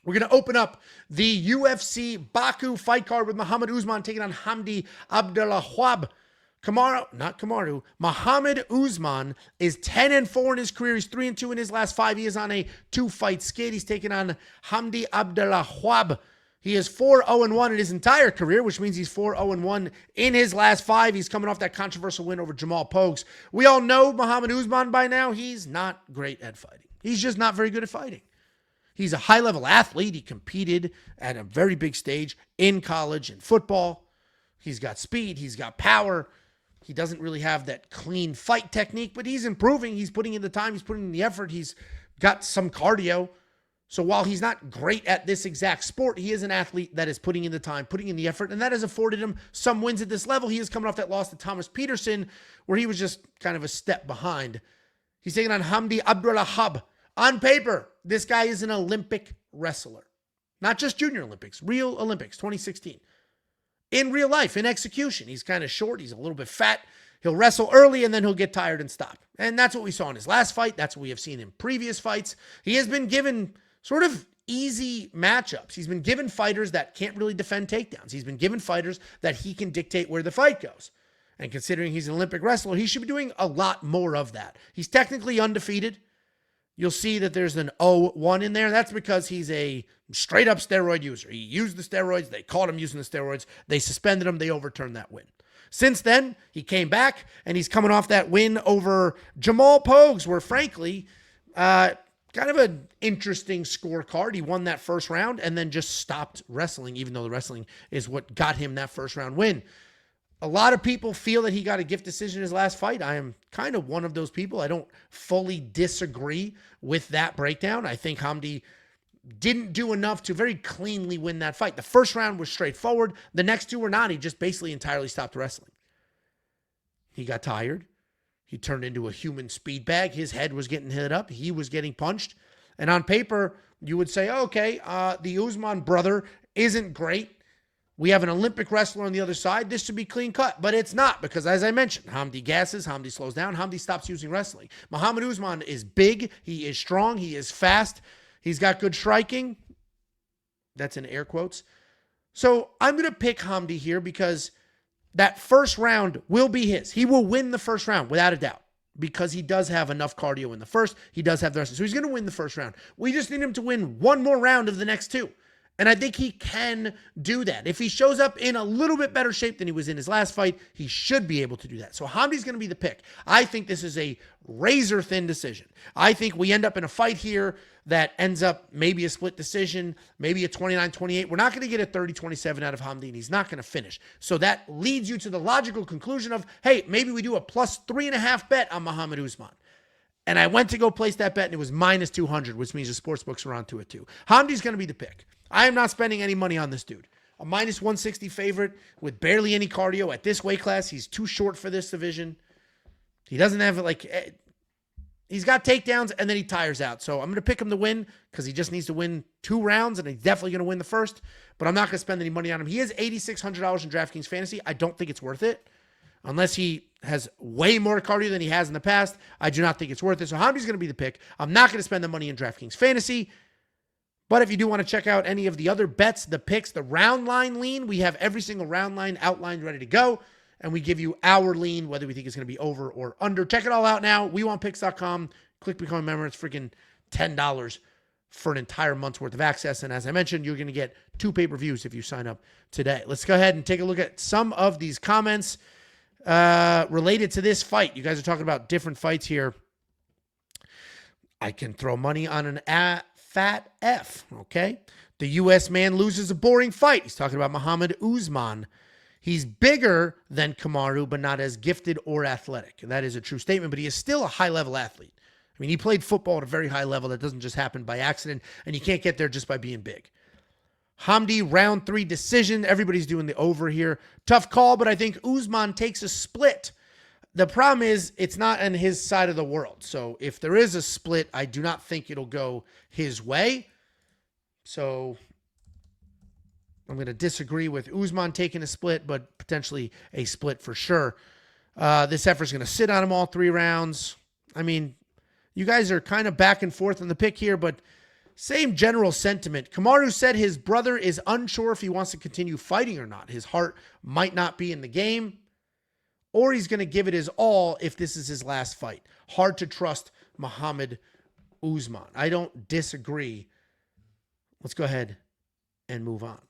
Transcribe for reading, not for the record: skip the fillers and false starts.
We're going to open up the UFC Baku fight card with Mohammed Usman taking on Hamdy Abdelwahab. Mohammed Usman is 10-4 in his career. He's 3-2 in his last 5. He is on a 2-fight skid. He's taking on Hamdy Abdelwahab. He is 4-0-1 in his entire career, which means he's 4-0-1 in his last 5. He's coming off that controversial win over Jamal Pogues. We all know Mohammed Usman by now. He's not great at fighting. He's just not very good at fighting. He's a high-level athlete. He competed at a very big stage in college and football. He's got speed. He's got power. He doesn't really have that clean fight technique, but he's improving. He's putting in the time. He's putting in the effort. He's got some cardio. So while he's not great at this exact sport, he is an athlete that is putting in the time, putting in the effort, and that has afforded him some wins at this level. He is coming off that loss to Thomas Peterson, where he was just kind of a step behind. He's taking on Hamdy Abdelwahab. On paper, this guy is an Olympic wrestler. Not just Junior Olympics, real Olympics, 2016. In real life, in execution, he's kind of short. He's a little bit fat. He'll wrestle early and then he'll get tired and stop. And that's what we saw in his last fight. That's what we have seen in previous fights. He has been given sort of easy matchups. He's been given fighters that can't really defend takedowns. He's been given fighters that he can dictate where the fight goes. And considering he's an Olympic wrestler, he should be doing a lot more of that. He's technically undefeated. You'll see that there's an 0-1 in there. That's because he's a straight-up steroid user. He used the steroids. They caught him using the steroids. They suspended him. They overturned that win. Since then, he came back, and he's coming off that win over Jamal Pogues, where, frankly, kind of an interesting scorecard. He won that first round and then just stopped wrestling, even though the wrestling is what got him that first-round win. A lot of people feel that he got a gift decision in his last fight. I am kind of one of those people. I don't fully disagree with that breakdown. I think Hamdy didn't do enough to very cleanly win that fight. The first round was straightforward. The next two were not. He just basically entirely stopped wrestling. He got tired. He turned into a human speed bag. His head was getting hit up. He was getting punched. And on paper, you would say, okay, the Usman brother isn't great. We have an Olympic wrestler on the other side. This should be clean cut, but it's not because, as I mentioned, Hamdy gasses, Hamdy slows down, Hamdy stops using wrestling. Mohammed Usman is big. He is strong. He is fast. He's got good striking. That's in air quotes. So I'm going to pick Hamdy here because that first round will be his. He will win the first round without a doubt because he does have enough cardio in the first. He does have the rest. So he's going to win the first round. We just need him to win one more round of the next two. And I think he can do that. If he shows up in a little bit better shape than he was in his last fight, he should be able to do that. So Hamdy's going to be the pick. I think this is a razor-thin decision. I think we end up in a fight here that ends up maybe a split decision, maybe a 29-28. We're not going to get a 30-27 out of Hamdy, and he's not going to finish. So that leads you to the logical conclusion of, hey, maybe we do a plus 3.5 bet on Mohammed Usman. And I went to go place that bet, and it was minus 200, which means the sports books are on to it too. Hamdy's going to be the pick. I am not spending any money on this dude. A minus 160 favorite with barely any cardio at this weight class. He's too short for this division. He doesn't have he's got takedowns and then he tires out. So I'm going to pick him to win because he just needs to win 2 rounds and he's definitely going to win the first. But I'm not going to spend any money on him. He is $8,600 in DraftKings Fantasy. I don't think it's worth it. Unless he has way more cardio than he has in the past, I do not think it's worth it. So Hamdy's going to be the pick. I'm not going to spend the money in DraftKings Fantasy. But if you do want to check out any of the other bets, the picks, the round line lean, we have every single round line outlined, ready to go. And we give you our lean, whether we think it's going to be over or under. Check it all out now. WeWantPicks.com. Click Become a Member. It's freaking $10 for an entire month's worth of access. And as I mentioned, you're going to get 2 pay-per-views if you sign up today. Let's go ahead and take a look at some of these comments related to this fight. You guys are talking about different fights here. I can throw money on an fat F, okay? The U.S. man loses a boring fight. He's talking about Mohammed Usman. He's bigger than Kamaru, but not as gifted or athletic. That is a true statement, but he is still a high-level athlete. I mean, he played football at a very high level. That doesn't just happen by accident, and you can't get there just by being big. Hamdy, round 3 decision. Everybody's doing the over here. Tough call, but I think Usman takes a split. The problem is it's not on his side of the world. So if there is a split, I do not think it'll go his way. So I'm going to disagree with Usman taking a split, but potentially a split for sure. This effort's going to sit on him all 3 rounds. I mean, you guys are kind of back and forth on the pick here, but Same general sentiment. Kamaru said his brother is unsure if he wants to continue fighting or not. His heart might not be in the game, or he's going to give it his all if this is his last fight. Hard to trust Mohammed Usman. I don't disagree. Let's go ahead and move on.